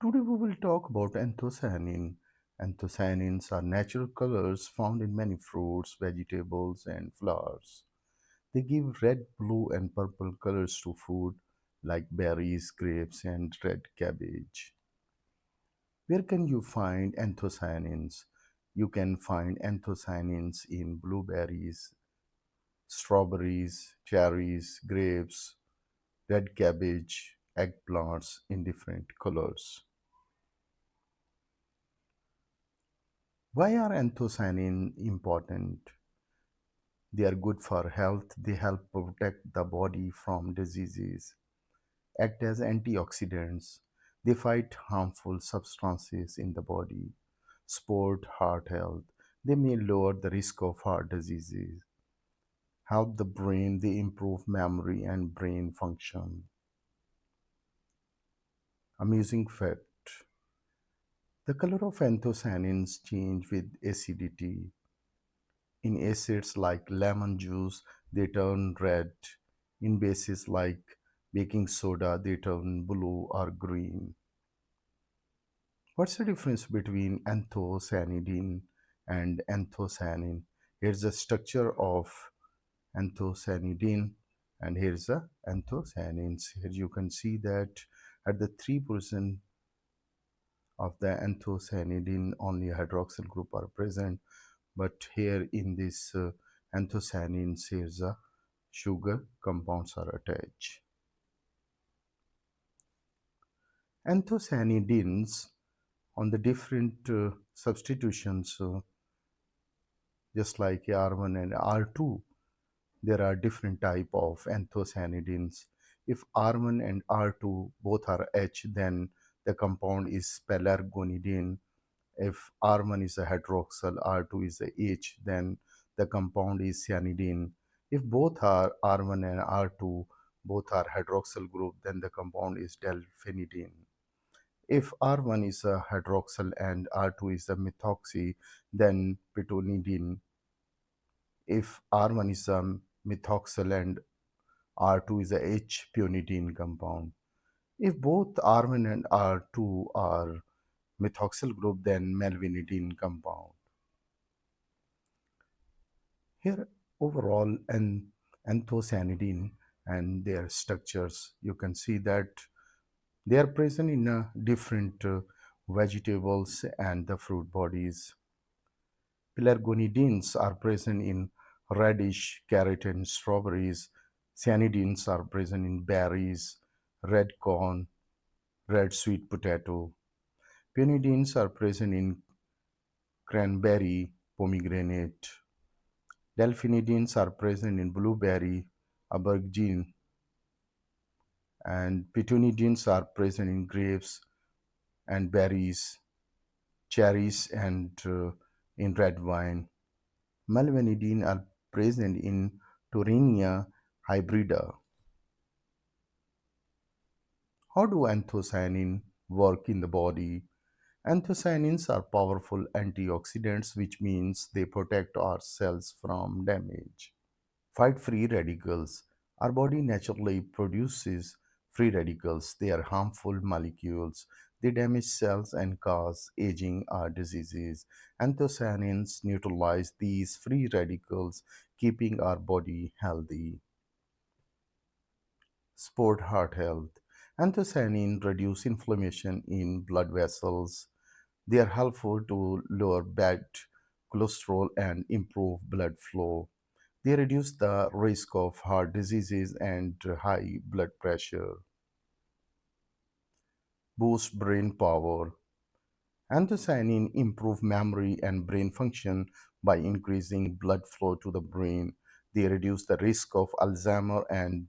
Today we will talk about anthocyanin. Anthocyanins are natural colors found in many fruits, vegetables, and flowers. They give red, blue, and purple colors to food like berries, grapes, and red cabbage. Where can you find anthocyanins? You can find anthocyanins in blueberries, strawberries, cherries, grapes, red cabbage, eggplants in different colors. Why are anthocyanins important? They are good for health. They help protect the body from diseases, act as antioxidants. They fight harmful substances in the body, support heart health. They may lower the risk of heart diseases, help the brain. They improve memory and brain function. Amusing fact: the color of anthocyanins change with acidity. In acids like lemon juice, they turn red. In bases like baking soda, they turn blue or green. What's the difference between anthocyanidin and anthocyanin? Here's the structure of anthocyanidin, and here's the anthocyanins. Here you can see that at the 3% of the anthocyanidin, only hydroxyl group are present, but here in this anthocyanins, here's a sugar compounds are attached. Anthocyanidins on the different substitutions, just like R1 and R2, there are different type of anthocyanidins. If R1 and R2 both are H, then the compound is pelargonidin. If R1 is a hydroxyl, R2 is a H, then the compound is cyanidin. If both are R1 and R2, both are hydroxyl group, then the compound is delphinidin. If R1 is a hydroxyl and R2 is a methoxy, then pitonidine. If R1 is a methoxyl and R2 is a H-pyonidine compound. If both R1 and R2 are methoxyl group, then melvinidine compound. Here, overall, an anthocyanidin and their structures, you can see that they are present in different vegetables and the fruit bodies. Pelargonidins are present in radish, carrot, and strawberries. Cyanidins are present in berries, red corn, red sweet potato. Pyonidins are present in cranberry, pomegranate. Delphinidins are present in blueberry, aubergine, and pitonidins are present in grapes and berries, cherries, and in red wine. Malvanidine are present in Torrenia hybrida. How do anthocyanin work in the body? Anthocyanins are powerful antioxidants, which means they protect our cells from damage. Fight free radicals. Our body naturally produces free radicals. They are harmful molecules. They damage cells and cause aging or diseases. Anthocyanins neutralize these free radicals, keeping our body healthy. Support heart health. Anthocyanin reduce inflammation in blood vessels. They are helpful to lower bad cholesterol and improve blood flow. They reduce the risk of heart diseases and high blood pressure. Boost brain power. Anthocyanin improve memory and brain function by increasing blood flow to the brain. They reduce the risk of Alzheimer and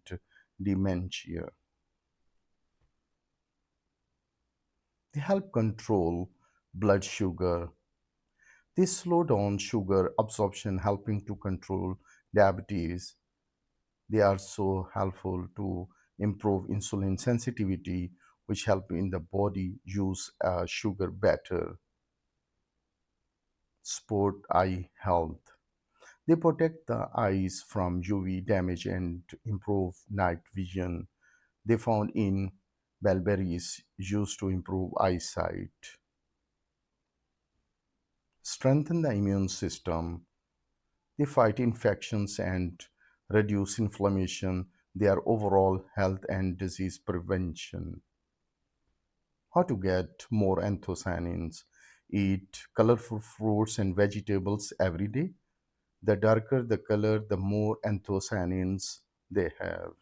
dementia. They help control blood sugar. They slow down sugar absorption, helping to control diabetes. They are so helpful to improve insulin sensitivity, which help in the body use sugar better. Support eye health. They protect the eyes from UV damage and improve night vision. They found in Blackberries used to improve eyesight, strengthen the immune system. They fight infections and reduce inflammation. They are overall health and disease prevention. How to get more anthocyanins? Eat colorful fruits and vegetables every day. The darker the color, the more anthocyanins they have.